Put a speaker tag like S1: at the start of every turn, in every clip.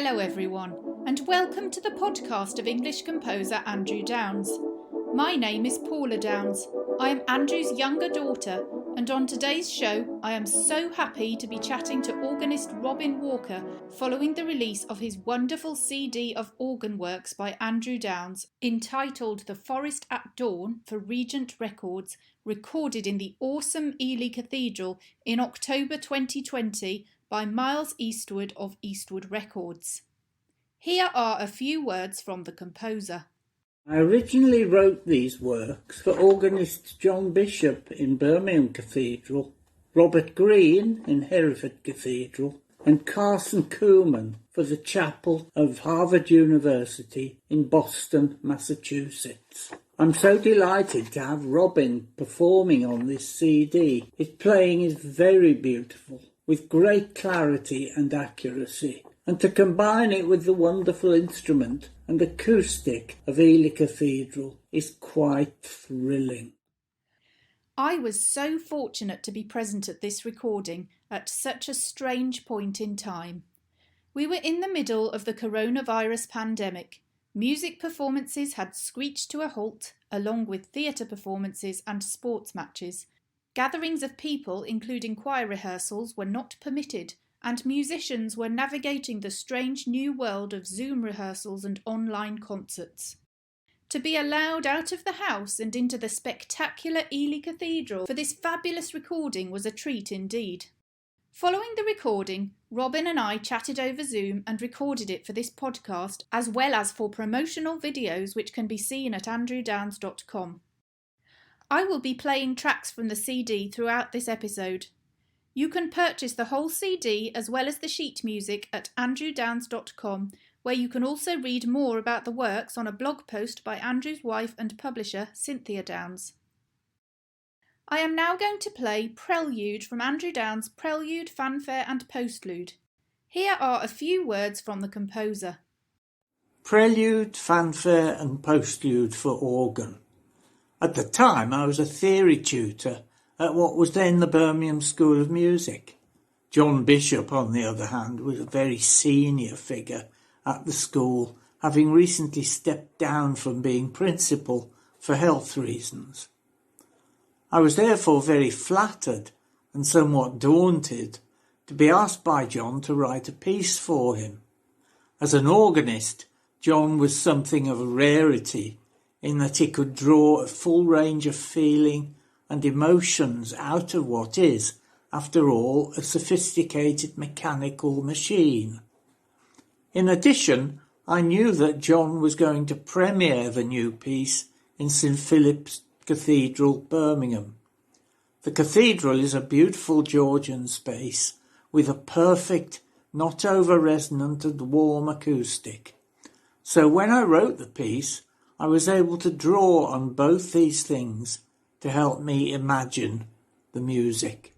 S1: Hello everyone, and welcome to the podcast of English composer Andrew Downes. My name is Paula Downes. I am Andrew's younger daughter, and on today's show I am so happy to be chatting to organist Robin Walker following the release of his wonderful CD of organ works by Andrew Downes entitled The Forest at Dawn for Regent Records, recorded in the awesome Ely Cathedral in October 2020 by Miles Eastwood of Eastwood Records. Here are a few words from the composer.
S2: I originally wrote these works for organist John Bishop in Birmingham Cathedral, Robert Green in Hereford Cathedral, and Carson Kuhlman for the chapel of Harvard University in Boston, Massachusetts. I'm so delighted to have Robin performing on this CD. His playing is very beautiful, with great clarity and accuracy, and to combine it with the wonderful instrument and acoustic of Ely Cathedral is quite thrilling.
S1: I was so fortunate to be present at this recording at such a strange point in time. We were in the middle of the coronavirus pandemic. Music performances had screeched to a halt, along with theatre performances and sports matches. Gatherings of people, including choir rehearsals, were not permitted, and musicians were navigating the strange new world of Zoom rehearsals and online concerts. To be allowed out of the house and into the spectacular Ely Cathedral for this fabulous recording was a treat indeed. Following the recording, Robin and I chatted over Zoom and recorded it for this podcast, as well as for promotional videos which can be seen at andrewdownes.com. I will be playing tracks from the CD throughout this episode. You can purchase the whole CD as well as the sheet music at andrewdownes.com, where you can also read more about the works on a blog post by Andrew's wife and publisher, Cynthia Downes. I am now going to play Prelude from Andrew Downes' Prelude, Fanfare and Postlude. Here are a few words from the composer.
S2: Prelude, Fanfare and Postlude for organ. At the time, I was a theory tutor at what was then the Birmingham School of Music. John Bishop, on the other hand, was a very senior figure at the school, having recently stepped down from being principal for health reasons. I was therefore very flattered and somewhat daunted to be asked by John to write a piece for him. As an organist, John was something of a rarity, in that he could draw a full range of feeling and emotions out of what is, after all, a sophisticated mechanical machine. In addition, I knew that John was going to premiere the new piece in St Philip's Cathedral, Birmingham. The cathedral is a beautiful Georgian space with a perfect, not over-resonant and warm acoustic. So when I wrote the piece, I was able to draw on both these things to help me imagine the music.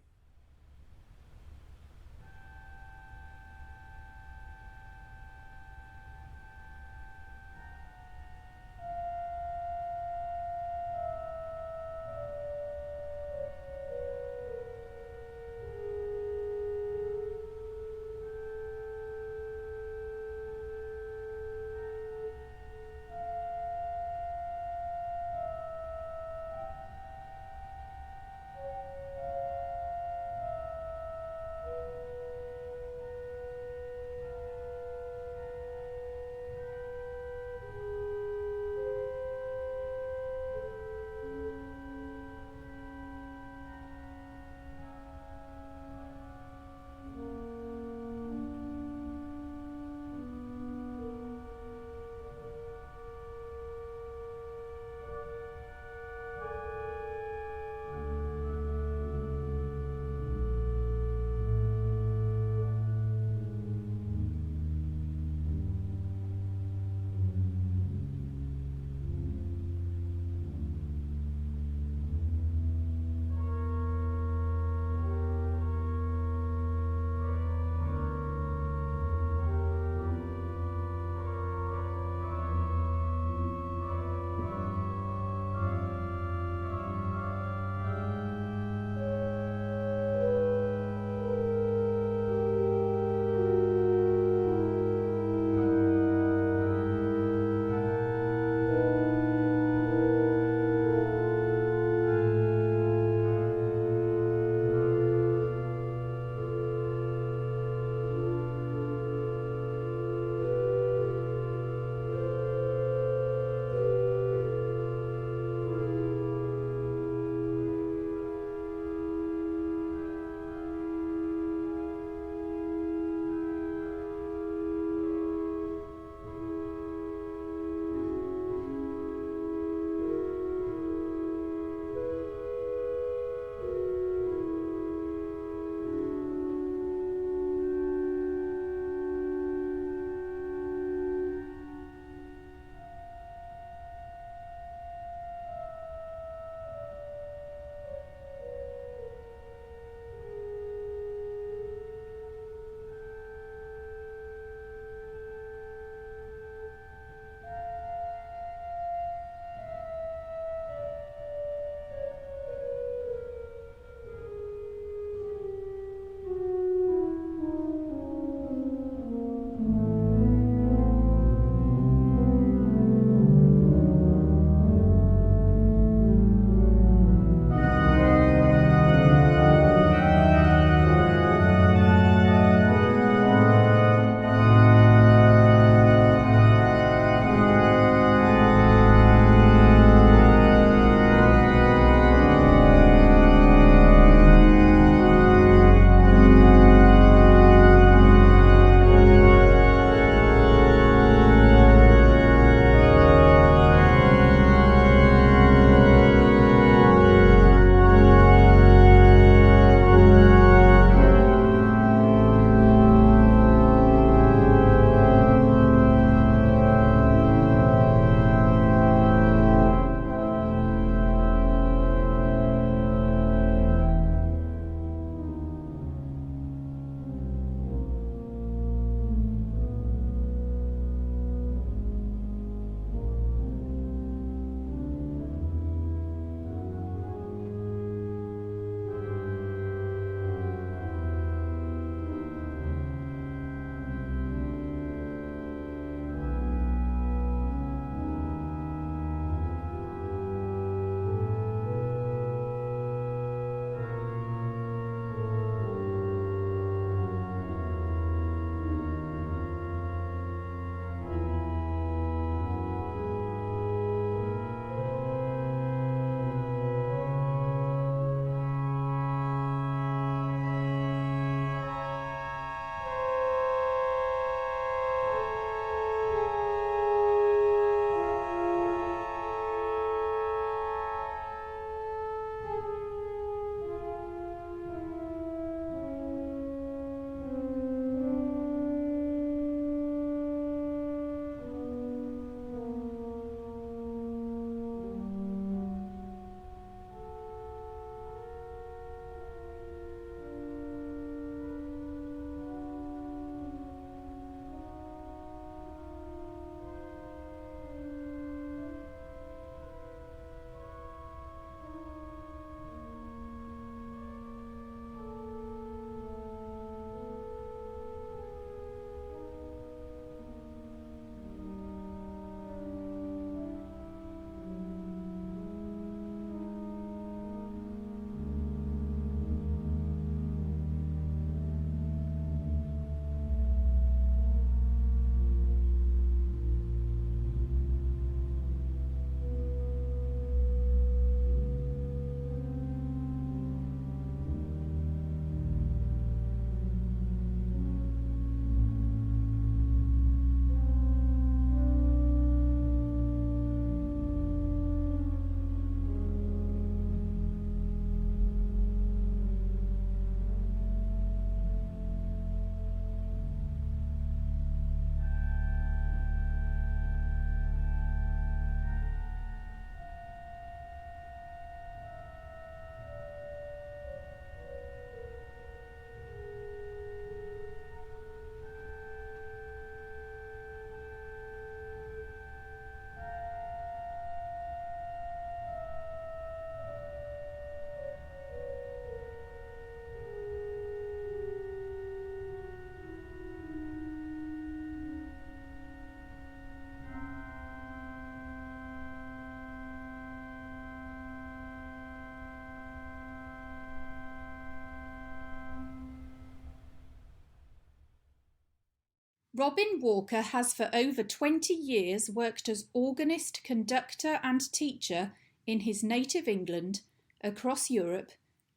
S1: Robin Walker has for over 20 years worked as organist, conductor and teacher in his native England, across Europe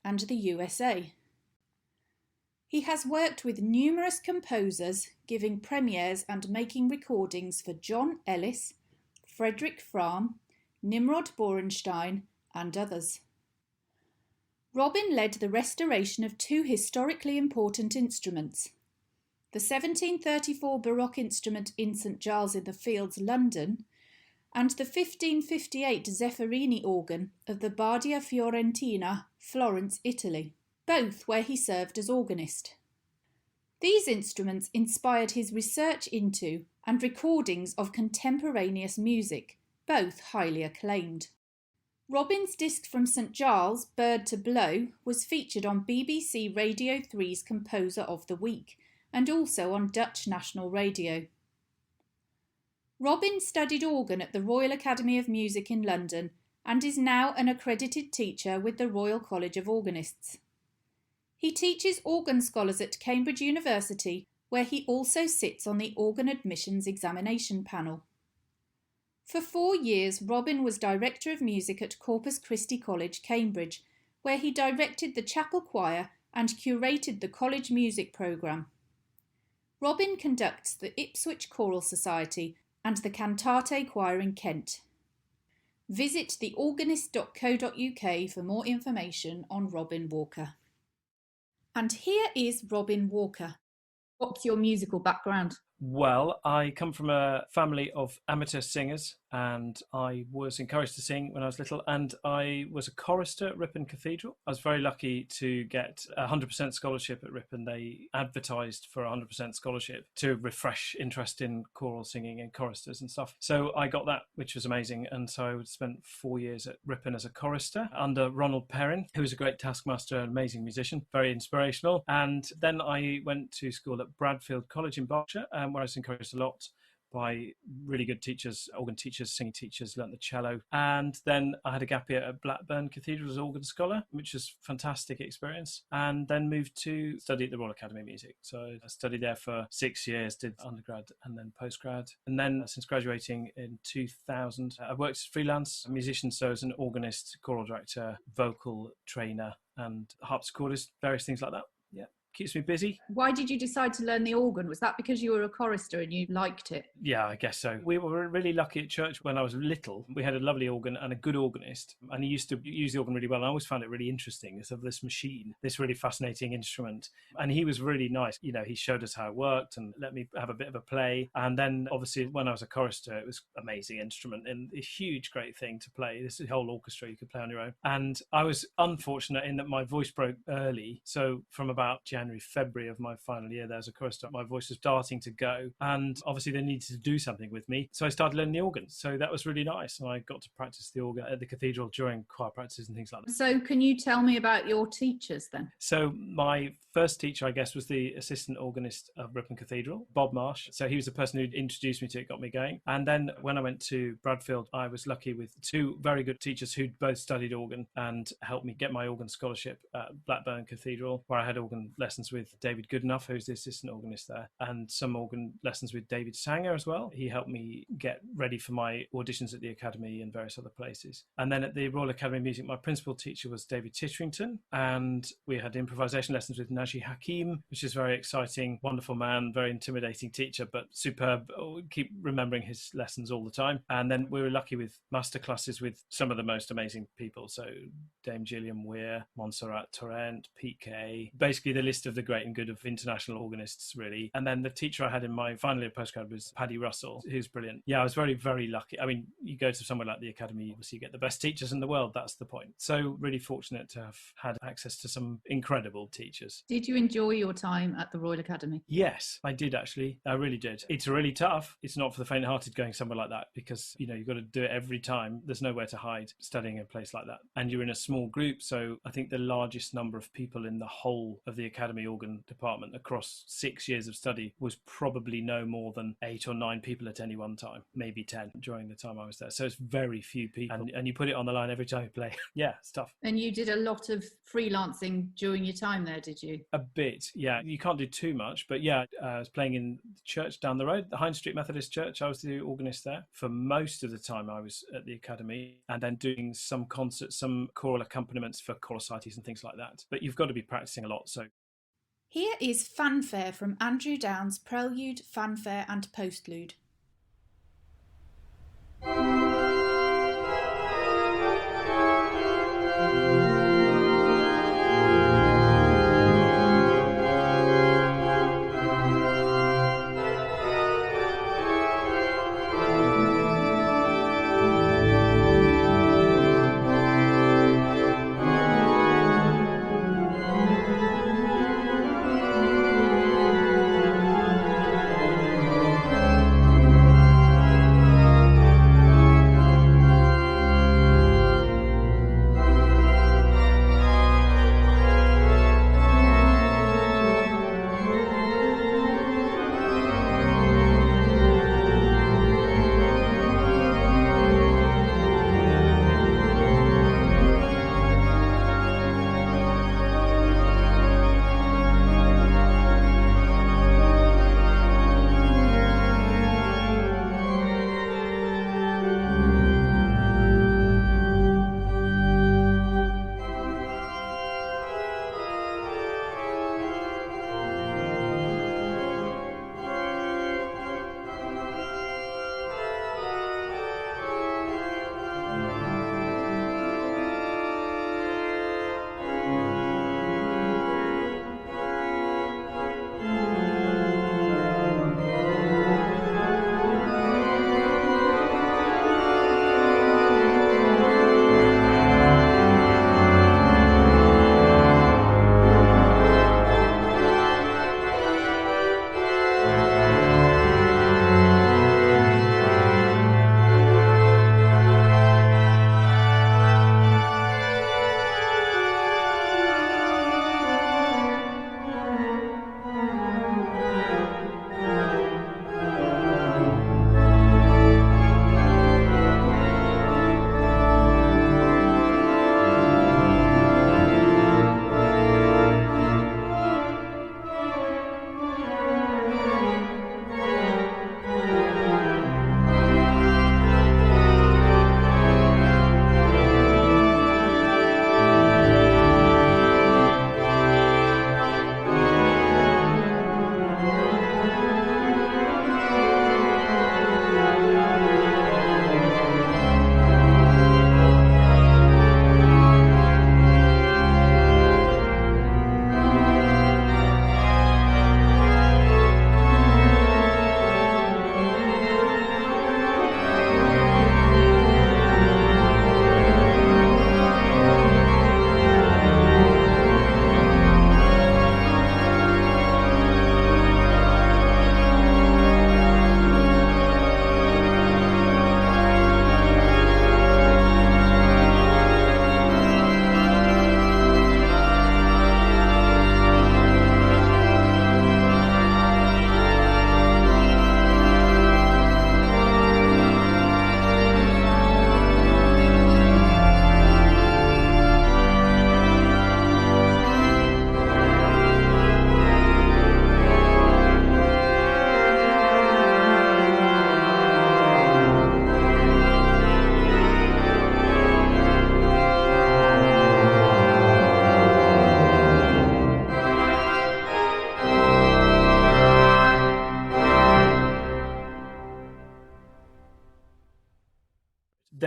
S1: and the USA. He has worked with numerous composers, giving premieres and making recordings for John Ellis, Frederick Frahm, Nimrod Borenstein and others. Robin led the restoration of two historically important instruments. The 1734 Baroque instrument in St Giles in the Fields, London, and the 1558 Zeffirelli organ of the Badia Fiorentina, Florence, Italy, both where he served as organist. These instruments inspired his research into and recordings of contemporaneous music, both highly acclaimed. Robin's disc from St Giles, Bird to Blow, was featured on BBC Radio 3's Composer of the Week and also on Dutch National Radio. Robin studied organ at the Royal Academy of Music in London and is now an accredited teacher with the Royal College of Organists. He teaches organ scholars at Cambridge University, where he also sits on the Organ Admissions Examination Panel. For 4 years, Robin was Director of Music at Corpus Christi College, Cambridge, where he directed the chapel choir and curated the college music programme. Robin conducts the Ipswich Choral Society and the Cantate Choir in Kent. Visit theorganist.co.uk for more information on Robin Walker. And here is Robin Walker. What's your musical background?
S3: Well, I come from a family of amateur singers, and I was encouraged to sing when I was little, and I was a chorister at Ripon Cathedral. I was very lucky to get a 100% scholarship at Ripon. They advertised for a 100% scholarship to refresh interest in choral singing and choristers and stuff. So I got that, which was amazing, and so I spent 4 years at Ripon as a chorister under Ronald Perrin, who was a great taskmaster, an amazing musician, very inspirational. And then I went to school at Bradfield College in Berkshire, where I was encouraged a lot by really good teachers, organ teachers, singing teachers, learnt the cello. And then I had a gap year at Blackburn Cathedral as organ scholar, which was a fantastic experience. And then moved to study at the Royal Academy of Music. So I studied there for 6 years, did undergrad and then postgrad. And then since graduating in 2000, I worked as freelance musician, so as an organist, choral director, vocal trainer, and harpsichordist, various things like that. Yeah. Keeps me busy.
S1: Why did you decide to learn the organ? Was that because you were a chorister and you liked it?
S3: Yeah, I guess so. We were really lucky at church when I was little. We had a lovely organ and a good organist, and he used to use the organ really well. And I always found it really interesting. It's of this machine, this really fascinating instrument. And he was really nice. You know, he showed us how it worked and let me have a bit of a play. And then obviously when I was a chorister, it was an amazing instrument and a huge, great thing to play. This whole orchestra you could play on your own. And I was unfortunate in that my voice broke early. So from about January, February of my final year there as a chorister, my voice was starting to go, and obviously they needed to do something with me, so I started learning the organ. So that was really nice, and I got to practice the organ at the cathedral during choir practices and things like that.
S1: So can you tell me about your teachers then?
S3: So my first teacher, I guess, was the assistant organist of Ripon Cathedral, Bob Marsh. So he was the person who introduced me to it, got me going. And then when I went to Bradfield, I was lucky with two very good teachers who'd both studied organ and helped me get my organ scholarship at Blackburn Cathedral, where I had organ lessons with David Goodenough, who's the assistant organist there, and some organ lessons with David Sanger as well. He helped me get ready for my auditions at the Academy and various other places. And then at the Royal Academy of Music, my principal teacher was David Titterington, and we had improvisation lessons with Naji Hakim, which is very exciting, wonderful man, very intimidating teacher, but superb. Keep remembering his lessons all the time. And then we were lucky with master classes with some of the most amazing people. So Dame Gillian Weir, Montserrat Torrent, Pete Kay, basically the list of the great and good of international organists, really. And then the teacher I had in my final year postgrad was Paddy Russell, who's brilliant. Yeah, I was very, very lucky. I mean, you go to somewhere like the Academy, obviously you get the best teachers in the world. That's the point. So really fortunate to have had access to some incredible teachers.
S1: Did you enjoy your time at the Royal Academy?
S3: Yes, I did actually. I really did. It's really tough. It's not for the faint-hearted going somewhere like that because, you know, you've got to do it every time. There's nowhere to hide studying in a place like that. And you're in a small group. So I think the largest number of people in the whole of the Academy academy organ department across 6 years of study was probably no more than 8 or 9 people at any one time, maybe 10 during the time I was there. So it's very few people, and you put it on the line every time you play. Yeah, it's tough.
S1: And you did a lot of freelancing during your time there, did you?
S3: A bit, yeah. You can't do too much, but yeah, I was playing in the church down the road, the Hine Street Methodist Church. I was the organist there for most of the time I was at the academy, and then doing some concerts, some choral accompaniments for choral societies and things like that. But you've got to be practicing a lot. So
S1: here is Fanfare from Andrew Downes' Prelude, Fanfare and Postlude.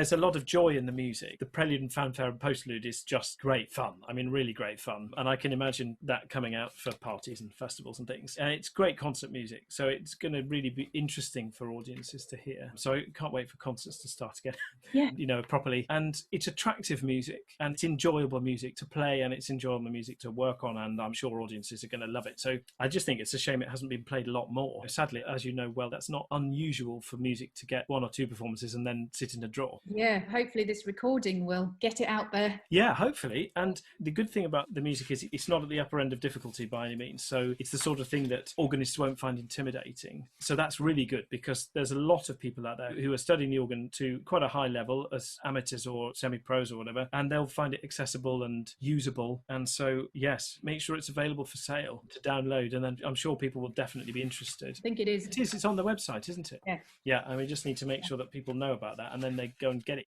S3: there's a lot of joy in the music. The Prelude and Fanfare and Postlude is just great fun. I mean, really great fun. And I can imagine that coming out for parties and festivals and things. And it's great concert music. So it's going to really be interesting for audiences to hear. So I can't wait for concerts to start again, properly. And it's attractive music and it's enjoyable music to play and it's enjoyable music to work on. And I'm sure audiences are going to love it. So I just think it's a shame it hasn't been played a lot more. Sadly, as you know well, that's not unusual for music to get one or two performances and then sit in a draw.
S1: Yeah, hopefully this recording will get it out there.
S3: Yeah, hopefully. And the good thing about the music is it's not at the upper end of difficulty by any means. So it's the sort of thing that organists won't find intimidating. So that's really good, because there's a lot of people out there who are studying the organ to quite a high level as amateurs or semi-pros or whatever, and they'll find it accessible and usable. And so, yes, make sure it's available for sale to download, and then I'm sure people will definitely be interested.
S1: I think it is.
S3: It is. It's on the website, isn't it?
S1: Yeah.
S3: Yeah, and we just need to make sure that people know about that, and then they go and get it.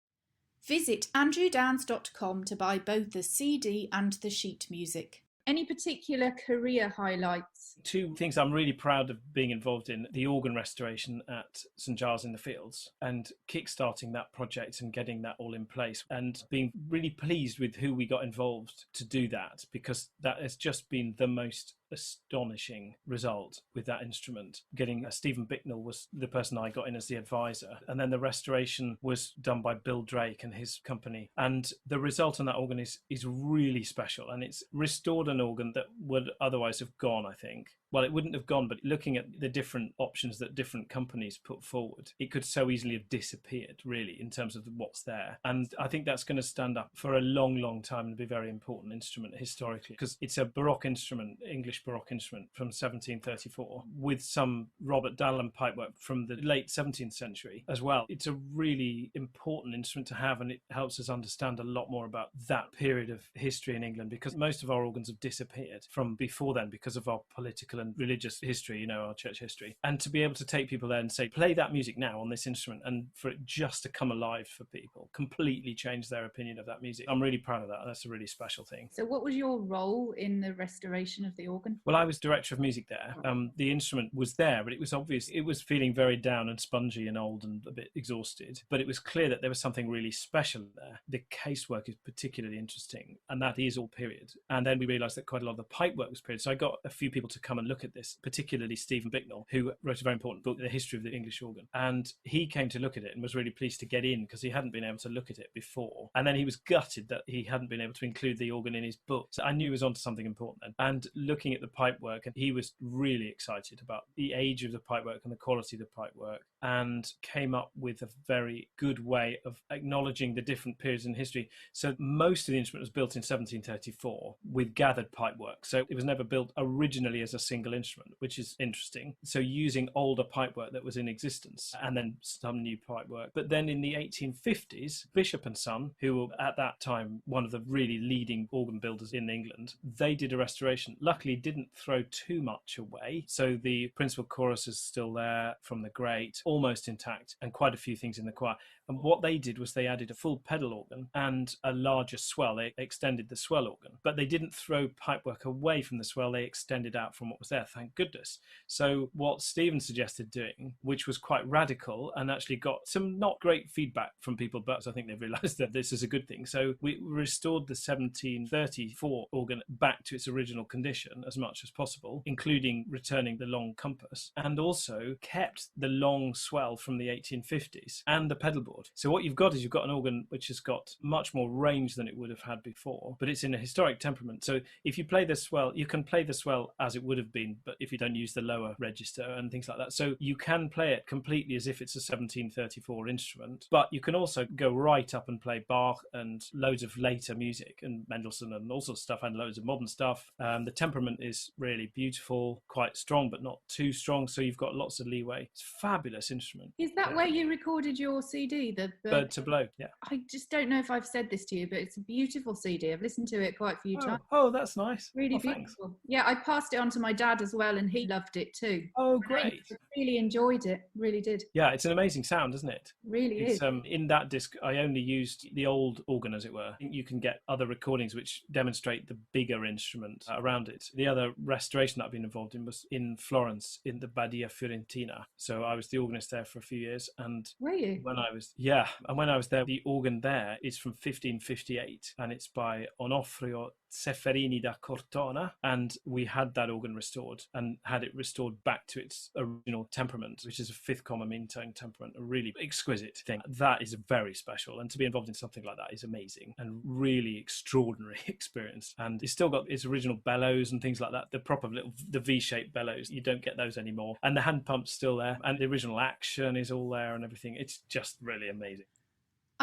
S1: Visit andrewdownes.com to buy both the CD and the sheet music. Any particular career highlights?
S3: Two things I'm really proud of being involved in: the organ restoration at St Giles in the Fields, and kickstarting that project and getting that all in place, and being really pleased with who we got involved to do that, because that has just been the most astonishing result with that instrument. Getting Stephen Bicknell was the person I got in as the advisor, and then the restoration was done by Bill Drake and his company, and the result on that organ is really special, and it's restored an organ that would otherwise have gone, I think. Well, it wouldn't have gone, but looking at the different options that different companies put forward, it could so easily have disappeared, really, in terms of what's there. And I think that's going to stand up for a long, long time and be a very important instrument historically, because it's a Baroque instrument, English Baroque instrument from 1734, with some Robert Dallin pipework from the late 17th century as well. It's a really important instrument to have, and it helps us understand a lot more about that period of history in England, because most of our organs have disappeared from before then because of our political and religious history, our church history. And to be able to take people there and say, play that music now on this instrument, and for it just to come alive for people, completely change their opinion of that music. I'm really proud of that. That's a really special thing.
S1: So what was your role in the restoration of the organ?
S3: Well, I was director of music there. The instrument was there, but it was obvious it was feeling very down and spongy and old and a bit exhausted. But it was clear that there was something really special there. The casework is particularly interesting, and that is all period. And then we realised that quite a lot of the pipework was period. So I got a few people to come and look at this, particularly Stephen Bicknell, who wrote a very important book, The History of the English Organ. And he came to look at it and was really pleased to get in, because he hadn't been able to look at it before. And then he was gutted that he hadn't been able to include the organ in his book. So I knew he was onto something important then. And looking at the pipework, and he was really excited about the age of the pipework and the quality of the pipework, and came up with a very good way of acknowledging the different periods in history. So most of the instrument was built in 1734 with gathered pipework. So it was never built originally as a single instrument, which is interesting. So using older pipework that was in existence, and then some new pipework. But then in the 1850s, Bishop and Son, who were at that time one of the really leading organ builders in England, they did a restoration. Luckily didn't throw too much away. So the principal chorus is still there from the great, almost intact, and quite a few things in the choir. And what they did was they added a full pedal organ and a larger swell. They extended the swell organ, but they didn't throw pipework away from the swell. They extended out from what was there, thank goodness. So what Stephen suggested doing, which was quite radical and actually got some not great feedback from people, but I think they've realised that this is a good thing. So we restored the 1734 organ back to its original condition as much as possible, including returning the long compass, and also kept the long swell from the 1850s and the pedal board. So what you've got is you've got an organ which has got much more range than it would have had before, but it's in a historic temperament. So if you play the swell, you can play the swell as it would have been, but if you don't use the lower register and things like that. So you can play it completely as if it's a 1734 instrument, but you can also go right up and play Bach and loads of later music and Mendelssohn and all sorts of stuff, and loads of modern stuff. The temperament is really beautiful, quite strong, but not too strong. So you've got lots of leeway. It's a fabulous instrument.
S1: Is that where you recorded your CD? The
S3: Bird to Blow, yeah.
S1: I just don't know if I've said this to you, but it's a beautiful CD. I've listened to it quite a few times.
S3: Oh, that's nice.
S1: Really
S3: beautiful.
S1: Thanks. Yeah, I passed it on to my dad as well, and he loved it too.
S3: Oh, great.
S1: I really enjoyed it. Really did.
S3: Yeah, it's an amazing sound, isn't it?
S1: Really is.
S3: In that disc, I only used the old organ, as it were. I think you can get other recordings which demonstrate the bigger instrument around it. The other restoration that I've been involved in was in Florence, in the Badia Fiorentina. So I was the organist there for a few years. And
S1: were you?
S3: when I was there, the organ there is from 1558, and it's by Onofrio Ceferini da Cortona, and we had that organ restored and had it restored back to its original temperament, which is a fifth common mean tone temperament, a really exquisite thing. That is very special, and to be involved in something like that is amazing and really extraordinary experience. And it's still got its original bellows and things like that, the proper the V-shaped bellows. You don't get those anymore, and the hand pump's still there, and the original action is all there and everything. It's just really amazing.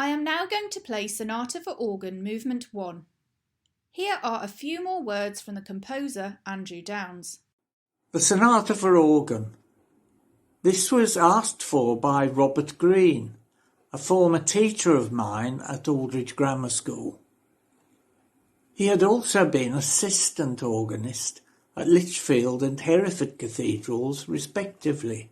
S1: I am now going to play Sonata for Organ, Movement 1. Here are a few more words from the composer, Andrew Downes.
S2: The Sonata for Organ. This was asked for by Robert Green, a former teacher of mine at Aldridge Grammar School. He had also been assistant organist at Lichfield and Hereford cathedrals, respectively.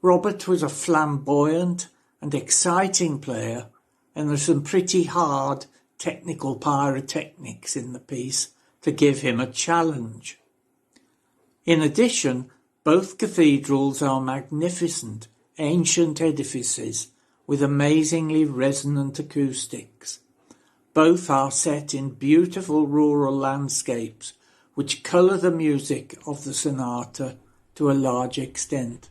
S2: Robert was a flamboyant and exciting player, and there's some pretty hard technical pyrotechnics in the piece to give him a challenge. In addition, both cathedrals are magnificent, ancient edifices with amazingly resonant acoustics. Both are set in beautiful rural landscapes which colour the music of the sonata to a large extent.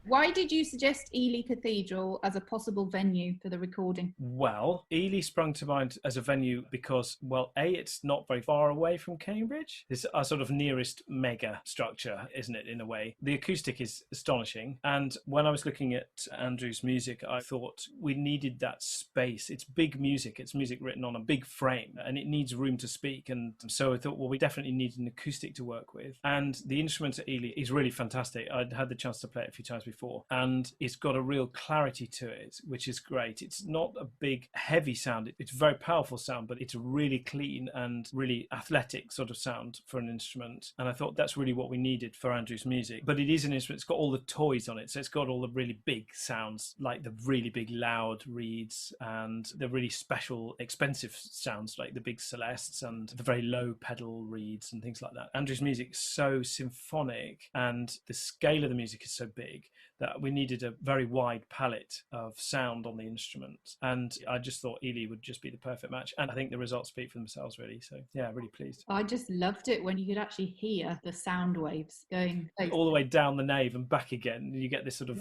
S1: Why did you suggest Ely Cathedral as a possible venue for the recording?
S3: Well, Ely sprung to mind as a venue because, well, A, it's not very far away from Cambridge. It's our sort of nearest mega structure, isn't it, in a way? The acoustic is astonishing. And when I was looking at Andrew's music, I thought we needed that space. It's big music. It's music written on a big frame and it needs room to speak. And so I thought, well, we definitely need an acoustic to work with. And the instrument at Ely is really fantastic. I'd had the chance to play it a few times before, and it's got a real clarity to it, which is great. It's not a big, heavy sound. It's a very powerful sound, but it's a really clean and really athletic sort of sound for an instrument. And I thought that's really what we needed for Andrew's music. But it is an instrument, it's got all the toys on it. So it's got all the really big sounds, like the really big, loud reeds and the really special, expensive sounds, like the big celestes and the very low pedal reeds and things like that. Andrew's music is so symphonic and the scale of the music is so big that we needed a very wide palette of sound on the instrument. And I just thought Ely would just be the perfect match. And I think the results speak for themselves, really. So, yeah, really pleased.
S1: I just loved it when you could actually hear the sound waves going
S3: all the way down the nave and back again. You get this sort of...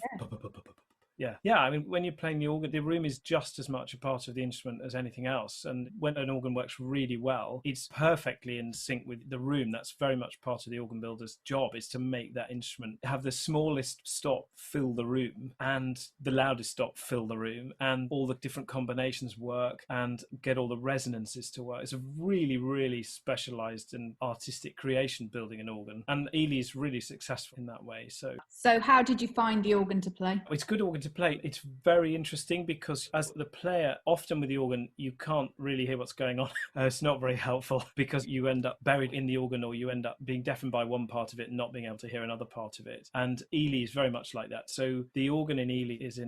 S3: Yeah. I mean, when you're playing the organ, the room is just as much a part of the instrument as anything else. And when an organ works really well, it's perfectly in sync with the room. That's very much part of the organ builder's job, is to make that instrument have the smallest stop fill the room and the loudest stop fill the room, and all the different combinations work and get all the resonances to work. It's a really, really specialized and artistic creation, building an organ. And Ely is really successful in that way.
S1: So how did you find the organ to play?
S3: It's good organ to play. It's very interesting because as the player, often with the organ, you can't really hear what's going on. It's not very helpful because you end up buried in the organ, or you end up being deafened by one part of it and not being able to hear another part of it. And Ely is very much like that. So the organ in Ely is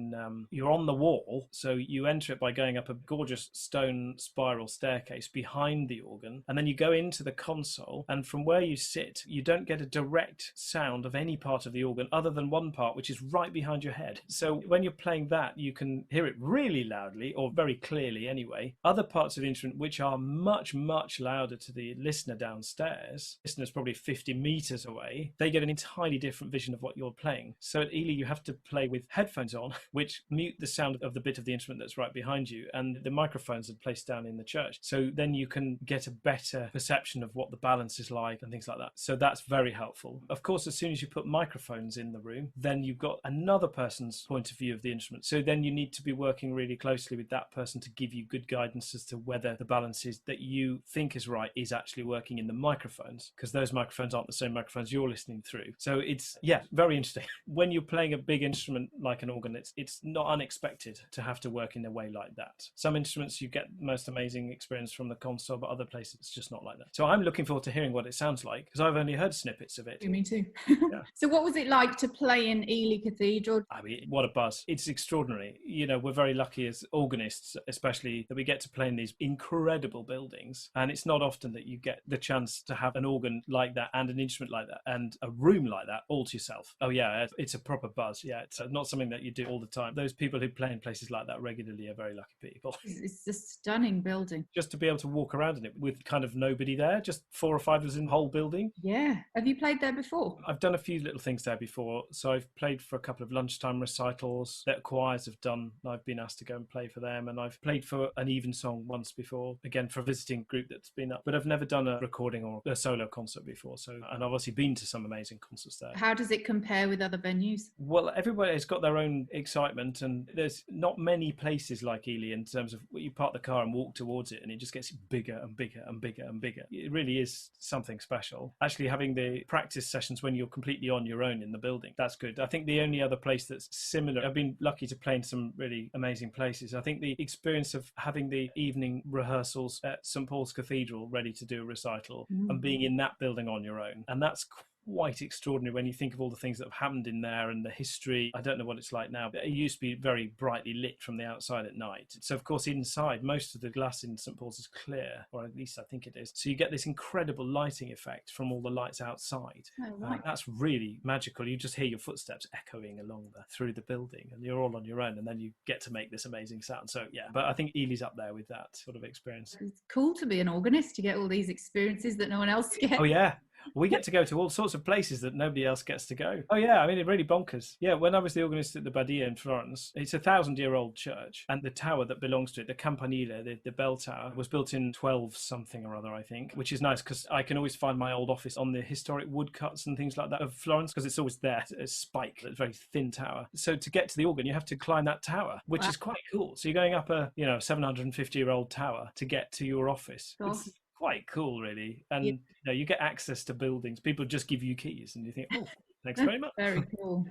S3: you're on the wall. So you enter it by going up a gorgeous stone spiral staircase behind the organ. And then you go into the console. And from where you sit, you don't get a direct sound of any part of the organ other than one part, which is right behind your head. So when you're playing that, you can hear it really loudly, or very clearly anyway. Other parts of the instrument, which are much, much louder to the listener downstairs, listeners probably 50 meters away, they get an entirely different vision of what you're playing. So at Ely, you have to play with headphones on, which mute the sound of the bit of the instrument that's right behind you, and the microphones are placed down in the church. So then you can get a better perception of what the balance is like and things like that. So that's very helpful. Of course, as soon as you put microphones in the room, then you've got another person's point of view of the instrument. So then you need to be working really closely with that person to give you good guidance as to whether the balance is that you think is right is actually working in the microphones, because those microphones aren't the same microphones you're listening through. So it's, very interesting. When you're playing a big instrument like an organ, it's not unexpected to have to work in a way like that. Some instruments you get the most amazing experience from the console, but other places it's just not like that. So I'm looking forward to hearing what it sounds like, because I've only heard snippets of it.
S1: Me too.
S3: Yeah.
S1: So what was it like to play in Ely Cathedral?
S3: I mean, what a buzz. It's extraordinary. We're very lucky as organists, especially, that we get to play in these incredible buildings. And it's not often that you get the chance to have an organ like that and an instrument like that and a room like that all to yourself. Oh yeah, it's a proper buzz. Yeah, it's not something that you do all the time. Those people who play in places like that regularly are very lucky people.
S1: It's a stunning building.
S3: Just to be able to walk around in it with kind of nobody there, just 4 or 5 of us in the whole building.
S1: Yeah. Have you played there before?
S3: I've done a few little things there before. So I've played for a couple of lunchtime recitals that choirs have done. I've been asked to go and play for them, and I've played for an evensong once before, again for a visiting group that's been up. But I've never done a recording or a solo concert before. And I've obviously been to some amazing concerts there.
S1: How does it compare with other venues?
S3: Well, everybody has got their own excitement, and there's not many places like Ely in terms of you park the car and walk towards it, and it just gets bigger and bigger and bigger and bigger. It really is something special. Actually, having the practice sessions when you're completely on your own in the building, that's good. I think the only other place that's similar, I've been lucky to play in some really amazing places. I think the experience of having the evening rehearsals at St Paul's Cathedral ready to do a recital and being in that building on your own, and that's quite extraordinary when you think of all the things that have happened in there and the history. I don't know what it's like now, but it used to be very brightly lit from the outside at night. So of course inside, most of the glass in St Paul's is clear, or at least I think it is. So you get this incredible lighting effect from all the lights outside.
S1: Oh, right.
S3: That's really magical. You just hear your footsteps echoing along through the building, and you're all on your own, and then you get to make this amazing sound. So yeah, but I think Ely's up there with that sort of experience.
S1: It's cool to be an organist. You get all these experiences that no one else gets.
S3: Oh yeah. We get to go to all sorts of places that nobody else gets to go. Oh yeah, I mean, it really bonkers. Yeah, when I was the organist at the Badia in Florence, it's a 1,000-year-old church, and the tower that belongs to it, the campanile, the bell tower, was built in 12 something or other, I think, which is nice because I can always find my old office on the historic woodcuts and things like that of Florence, because it's always there, a spike, a very thin tower. So to get to the organ, you have to climb that tower, which is quite cool. So you're going up a 750-year-old tower to get to your office. It's quite cool, really. And you get access to buildings. People just give you keys, and you think, oh, thanks very much.
S4: Very cool.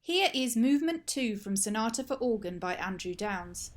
S1: Here is Movement 2 from Sonata for Organ by Andrew Downes.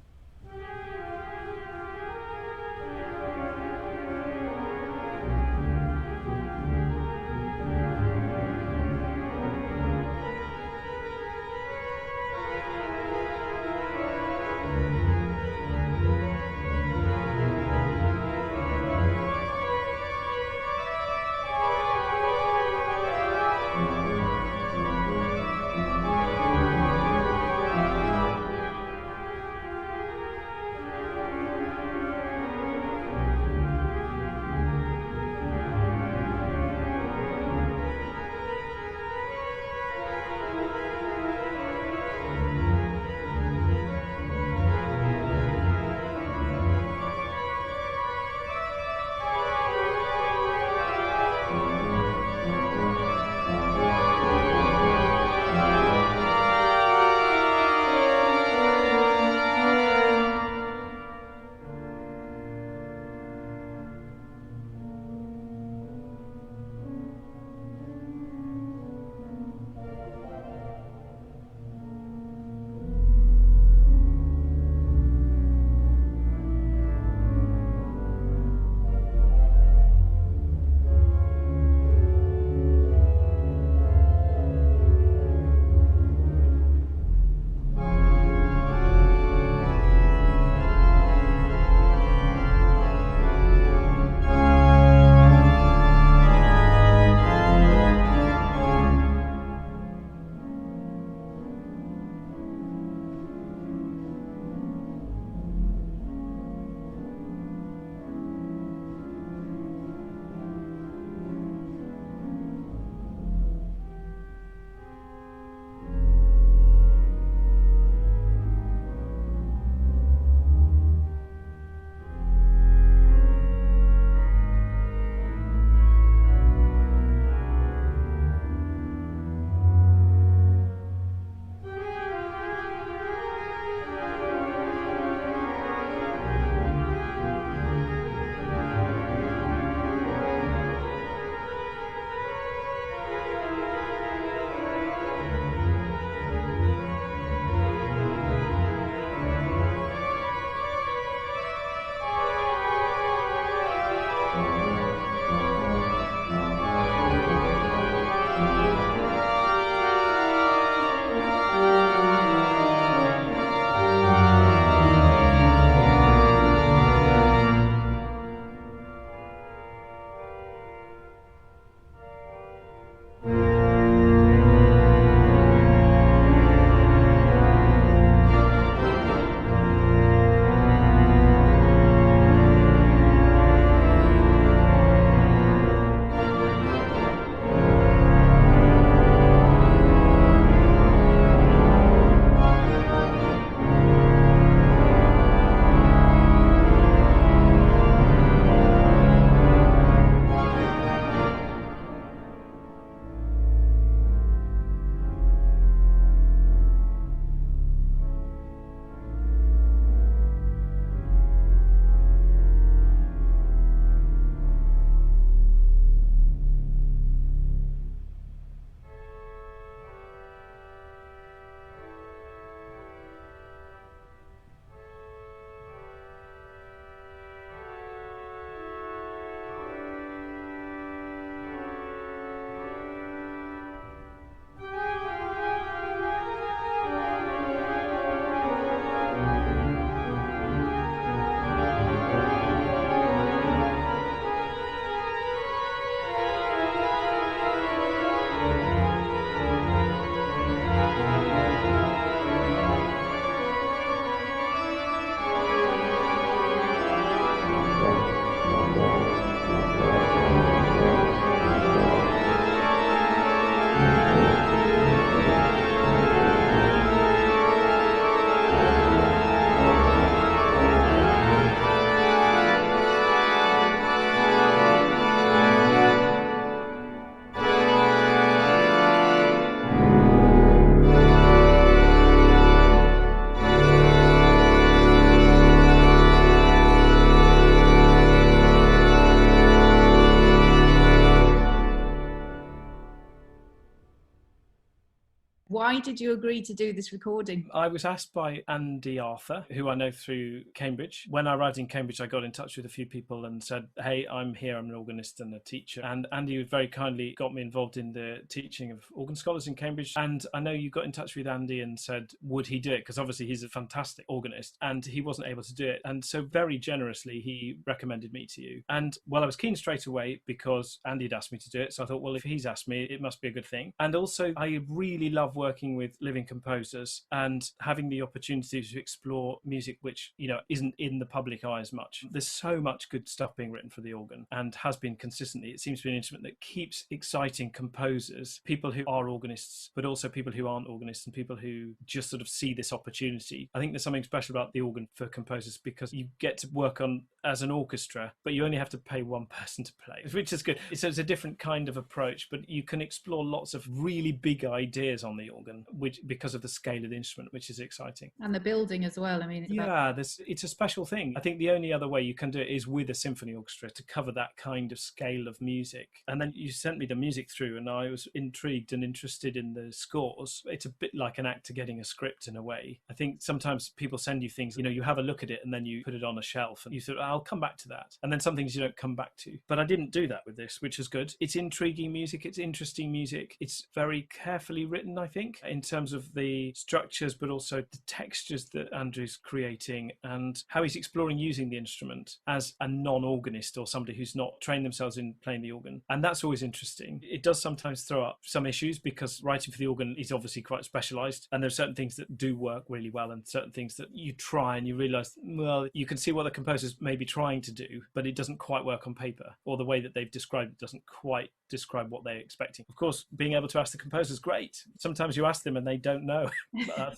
S1: why did you agree to do this recording?
S3: I was asked by Andy Arthur, who I know through Cambridge. When I arrived in Cambridge, I got in touch with a few people and said, hey, I'm here, I'm an organist and a teacher. And Andy very kindly got me involved in the teaching of organ scholars in Cambridge. And I know you got in touch with Andy and said, would he do it? Because obviously he's a fantastic organist and he wasn't able to do it. And so very generously, he recommended me to you. And well, I was keen straight away because Andy had asked me to do it. So I thought, well, if he's asked me, it must be a good thing. And also, I really love working with living composers and having the opportunity to explore music which, you know, isn't in the public eye as much. There's so much good stuff being written for the organ and has been consistently. It seems to be an instrument that keeps exciting composers, people who are organists, but also people who aren't organists and people who just sort of see this opportunity. I think there's something special about the organ for composers because you get to work on as an orchestra, but you only have to pay one person to play, which is good. So it's a different kind of approach, but you can explore lots of really big ideas on the organ, which because of the scale of the instrument, which is exciting.
S1: And the building as well. I mean,
S3: it's a special thing. I think the only other way you can do it is with a symphony orchestra to cover that kind of scale of music. And then you sent me the music through and I was intrigued and interested in the scores. It's a bit like an actor getting a script in a way. I think sometimes people send you things, you know, you have a look at it and then you put it on a shelf and you thought, I'll come back to that. And then some things you don't come back to. But I didn't do that with this, which is good. It's intriguing music. It's interesting music. It's very carefully written, I think, in terms of the structures, but also the textures that Andrew's creating and how he's exploring using the instrument as a non-organist or somebody who's not trained themselves in playing the organ. And that's always interesting. It does sometimes throw up some issues because writing for the organ is obviously quite specialised. And there's certain things that do work really well and certain things that you try and you realise, well, you can see what the composers may be trying to do, but it doesn't quite work on paper, or the way that they've described it doesn't quite describe what they're expecting. Of course, being able to ask the composer is great. Sometimes you ask them and they don't know.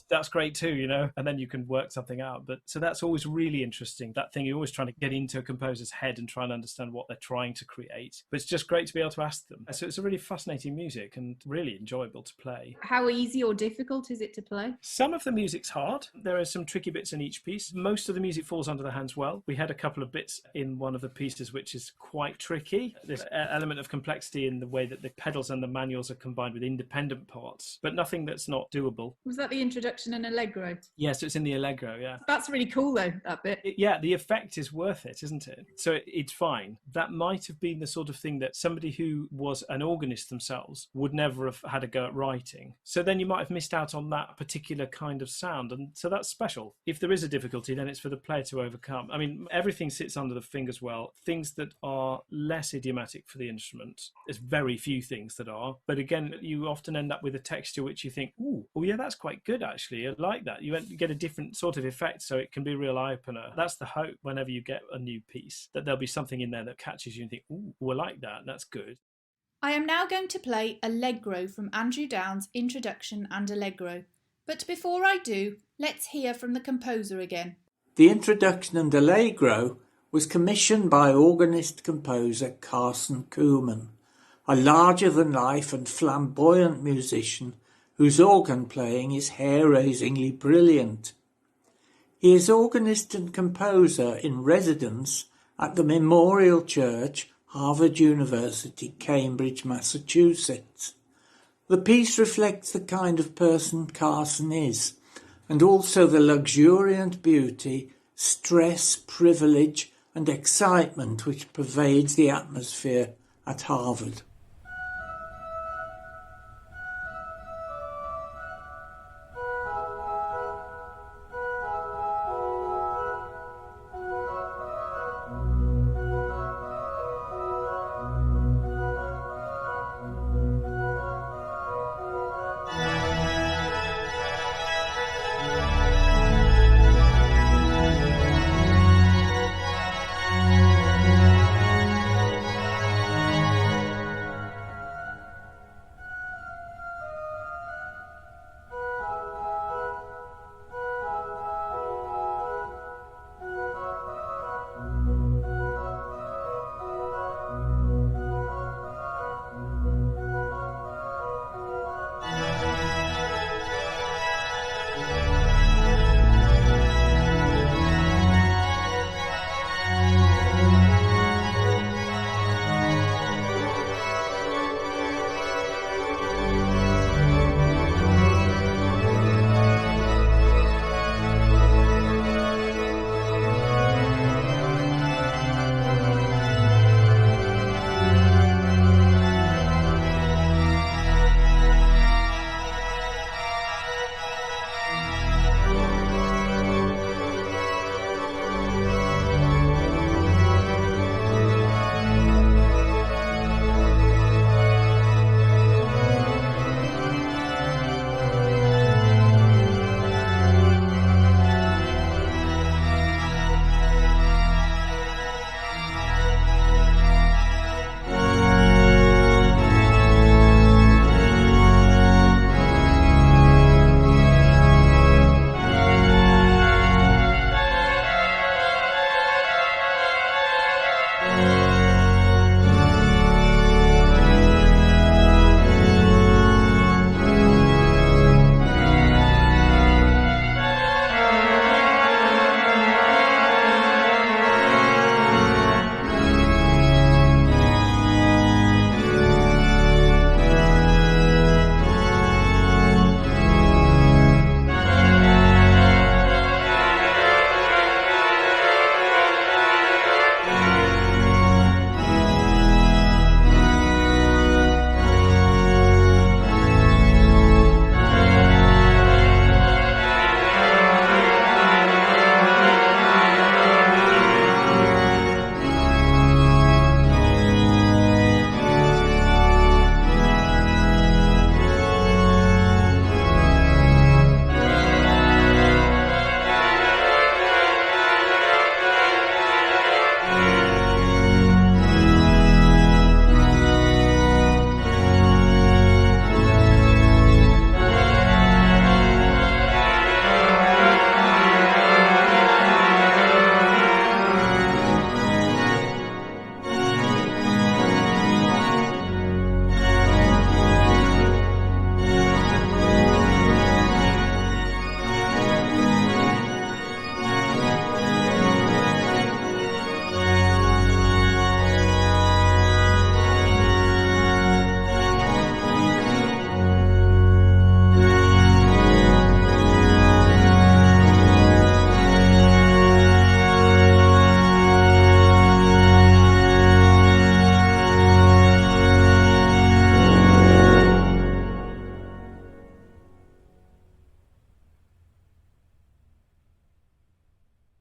S3: That's great too, you know, and then you can work something out. But so that's always really interesting. That thing, you're always trying to get into a composer's head and try and understand what they're trying to create. But it's just great to be able to ask them. So it's a really fascinating music and really enjoyable to play.
S1: How easy or difficult is it to play?
S3: Some of the music's hard. There are some tricky bits in each piece. Most of the music falls under the hands well. We had a couple of bits in one of the pieces which is quite tricky. There's an element of complexity in the way that the pedals and the manuals are combined with independent parts, but nothing that's not doable.
S1: Was that the introduction and Allegro?
S3: Yes, it's in the Allegro, yeah.
S1: That's really cool though, that bit.
S3: Yeah, the effect is worth it, isn't it? So it's fine. That might have been the sort of thing that somebody who was an organist themselves would never have had a go at writing. So then you might have missed out on that particular kind of sound. And so that's special. If there is a difficulty, then it's for the player to overcome. I mean, everything sits under the fingers well. Things that are less idiomatic for the instrument, there's very few things that are. But again, you often end up with a texture which you think, ooh, oh yeah, that's quite good actually. I like that. You get a different sort of effect, so it can be a real eye-opener. That's the hope whenever you get a new piece, that there'll be something in there that catches you and think, ooh, I like that. That's good.
S1: I am now going to play Allegro from Andrew Downes' Introduction and Allegro. But before I do, let's hear from the composer again.
S2: The Introduction and Allegro was commissioned by organist-composer Carson Kuhlman, a larger-than-life and flamboyant musician whose organ playing is hair-raisingly brilliant. He is organist and composer in residence at the Memorial Church, Harvard University, Cambridge, Massachusetts. The piece reflects the kind of person Carson is, and also the luxuriant beauty, stress, privilege, and excitement which pervades the atmosphere at Harvard.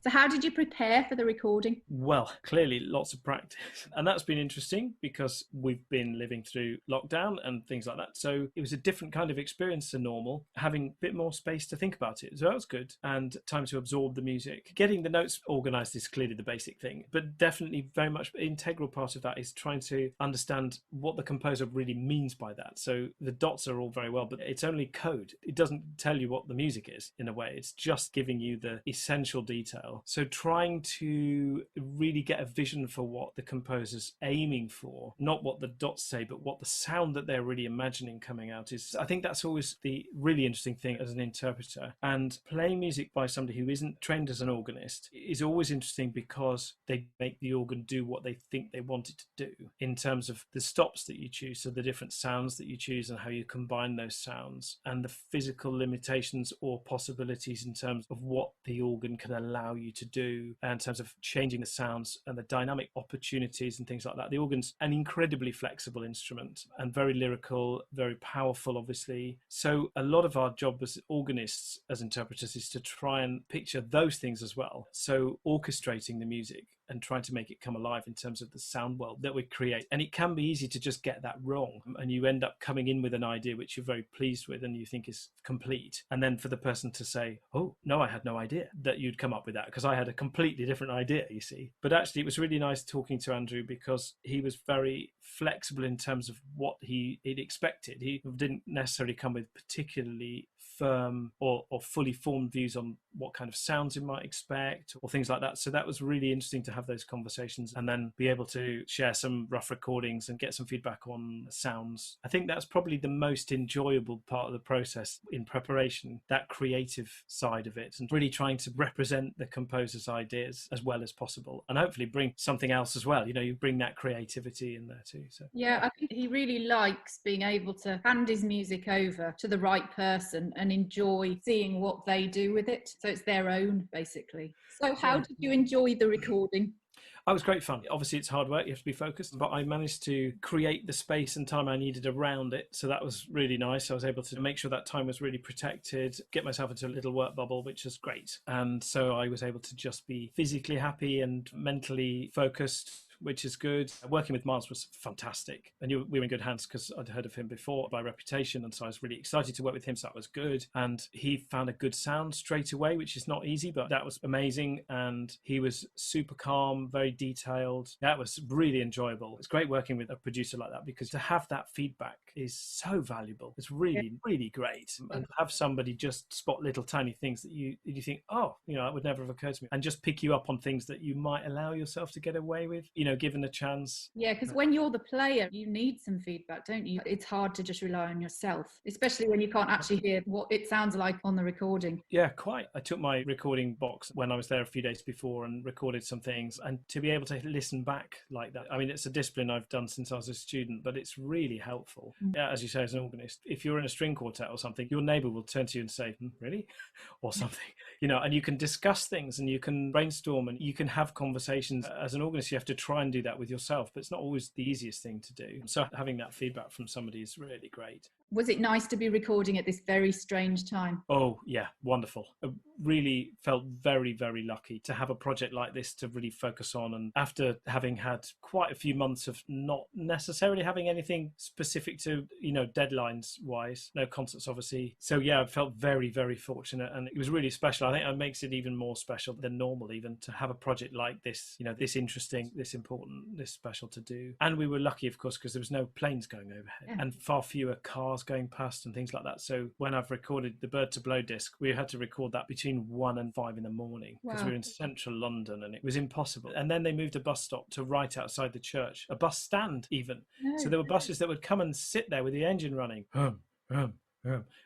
S1: So how did you prepare for the recording?
S3: Well, clearly lots of practice. And that's been interesting because we've been living through lockdown and things like that. So it was a different kind of experience to normal, having a bit more space to think about it. So that was good. And time to absorb the music. Getting the notes organized is clearly the basic thing, but definitely very much an integral part of that is trying to understand what the composer really means by that. So the dots are all very well, but it's only code. It doesn't tell you what the music is in a way. It's just giving you the essential detail. So trying to really get a vision for what the composer's aiming for, not what the dots say, but what the sound that they're really imagining coming out is. I think that's always the really interesting thing as an interpreter. And playing music by somebody who isn't trained as an organist is always interesting because they make the organ do what they think they want it to do in terms of the stops that you choose, so the different sounds that you choose and how you combine those sounds, and the physical limitations or possibilities in terms of what the organ can allow you to do in terms of changing the sounds and the dynamic opportunities and things like that. The organ's an incredibly flexible instrument and very lyrical, very powerful, obviously. So a lot of our job as organists, as interpreters, is to try and picture those things as well. So orchestrating the music and trying to make it come alive in terms of the sound world that we create. And it can be easy to just get that wrong. And you end up coming in with an idea which you're very pleased with and you think is complete. And then for the person to say, oh, no, I had no idea that you'd come up with that because I had a completely different idea, you see. But actually, it was really nice talking to Andrew because he was very flexible in terms of what he'd expected. He didn't necessarily come with particularly firm or fully formed views on what kind of sounds you might expect or things like that. So that was really interesting to have those conversations and then be able to share some rough recordings and get some feedback on sounds. I think that's probably the most enjoyable part of the process in preparation, that creative side of it, and really trying to represent the composer's ideas as well as possible and hopefully bring something else as well. You know, you bring that creativity in there too. So
S1: yeah, I think he really likes being able to hand his music over to the right person and enjoy seeing what they do with it. So it's their own, basically. So how did you enjoy the recording?
S3: It was great fun. Obviously, it's hard work. You have to be focused. But I managed to create the space and time I needed around it. So that was really nice. I was able to make sure that time was really protected, get myself into a little work bubble, which was great. And so I was able to just be physically happy and mentally focused, which is good. Working with Miles was fantastic. And we were in good hands because I'd heard of him before by reputation. And so I was really excited to work with him. So that was good. And he found a good sound straight away, which is not easy, but that was amazing. And he was super calm, very detailed. That was really enjoyable. It's great working with a producer like that because to have that feedback is so valuable. It's really, really great. And to have somebody just spot little tiny things that you think, oh, you know, that would never have occurred to me, and just pick you up on things that you might allow yourself to get away with. You know, given a chance.
S1: Yeah, because when you're the player, you need some feedback, don't you? It's hard to just rely on yourself, especially when you can't actually hear what it sounds like on the recording.
S3: Yeah, quite. I took my recording box when I was there a few days before and recorded some things, and to be able to listen back like that, I mean, it's a discipline I've done since I was a student, but it's really helpful. Yeah, as you say, as an organist, if you're in a string quartet or something, your neighbour will turn to you and say, really? Or something, and you can discuss things and you can brainstorm and you can have conversations. As an organist, you have to try and do that with yourself, but it's not always the easiest thing to do. So having that feedback from somebody is really great.
S1: Was it nice to be recording at this very strange time?
S3: Oh, yeah, wonderful. I really felt very, very lucky to have a project like this to really focus on. And after having had quite a few months of not necessarily having anything specific to, deadlines wise, no concerts, obviously. So, yeah, I felt very, very fortunate. And it was really special. I think it makes it even more special than normal, even to have a project like this, this interesting, this important, this special to do. And we were lucky, of course, because there was no planes going overhead and far fewer cars going past and things like that. So when I've recorded the Bird to Blow disc, we had to record that between 1 and 5 in the morning because we were in central London and it was impossible. And then they moved a bus stop to right outside the church, a bus stand even. So there were buses that would come and sit there with the engine running.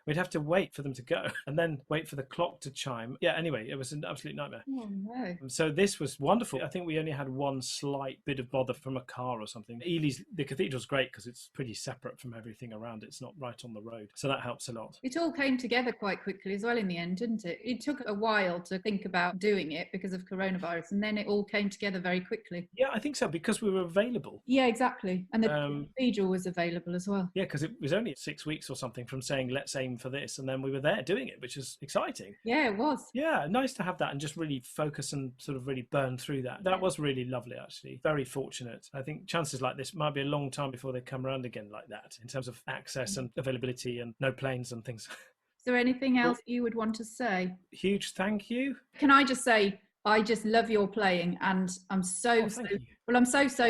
S3: We'd have to wait for them to go and then wait for the clock to chime. Yeah, anyway, it was an absolute nightmare.
S1: Oh, no.
S3: So this was wonderful. I think we only had one slight bit of bother from a car or something. The cathedral's great because it's pretty separate from everything around. It's not right on the road. So that helps a lot.
S1: It all came together quite quickly as well in the end, didn't it? It took a while to think about doing it because of coronavirus, and then it all came together very quickly.
S3: Yeah, I think so, because we were available.
S1: Yeah, exactly. And the cathedral was available as well.
S3: Yeah, because it was only 6 weeks or something from saying, let's aim for this. And then we were there doing it, which is exciting.
S1: Yeah, it was.
S3: Yeah, nice to have that and just really focus and sort of really burn through that. That was really lovely, actually. Very fortunate. I think chances like this might be a long time before they come around again like that in terms of access and availability and no planes and things.
S1: Is there anything else you would want to say?
S3: Huge thank you.
S1: Can I just say, I just love your playing, and I'm so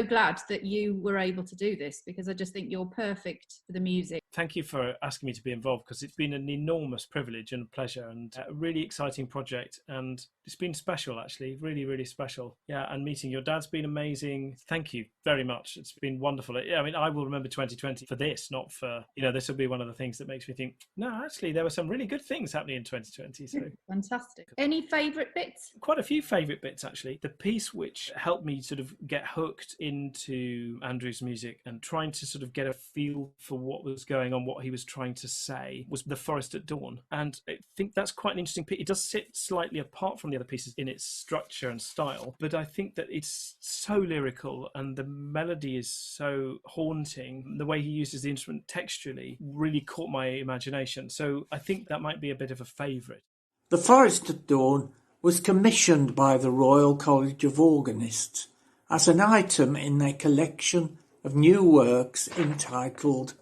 S1: glad that you were able to do this, because I just think you're perfect for the music.
S3: Thank you for asking me to be involved, because it's been an enormous privilege and pleasure, and a really exciting project, and it's been special, actually, really, really special. Yeah, and meeting your dad's been amazing. Thank you very much. It's been wonderful. Yeah, I mean, I will remember 2020 for this, not for, this will be one of the things that makes me think, no, actually, there were some really good things happening in 2020. So
S1: fantastic. Any favourite bits?
S3: Quite a few favourite bits, actually. The piece which helped me sort of get hooked into Andrew's music and trying to sort of get a feel for what was going on, what he was trying to say, was The Forest at Dawn. And I think that's quite an interesting piece. It does sit slightly apart from the other pieces in its structure and style, but I think that it's so lyrical and the melody is so haunting. The way he uses the instrument texturally really caught my imagination. So I think that might be a bit of a favourite.
S2: The Forest at Dawn was commissioned by the Royal College of Organists as an item in their collection of new works entitled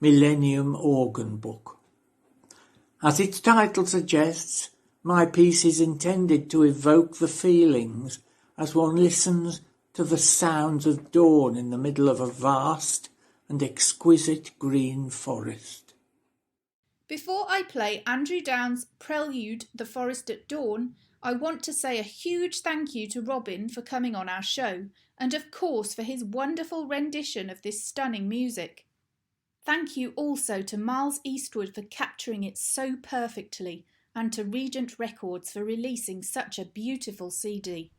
S2: Millennium Organ Book. As its title suggests, my piece is intended to evoke the feelings as one listens to the sounds of dawn in the middle of a vast and exquisite green forest.
S1: Before I play Andrew Downes' Prelude, The Forest at Dawn, I want to say a huge thank you to Robin for coming on our show, and of course for his wonderful rendition of this stunning music. Thank you also to Miles Eastwood for capturing it so perfectly, and to Regent Records for releasing such a beautiful CD.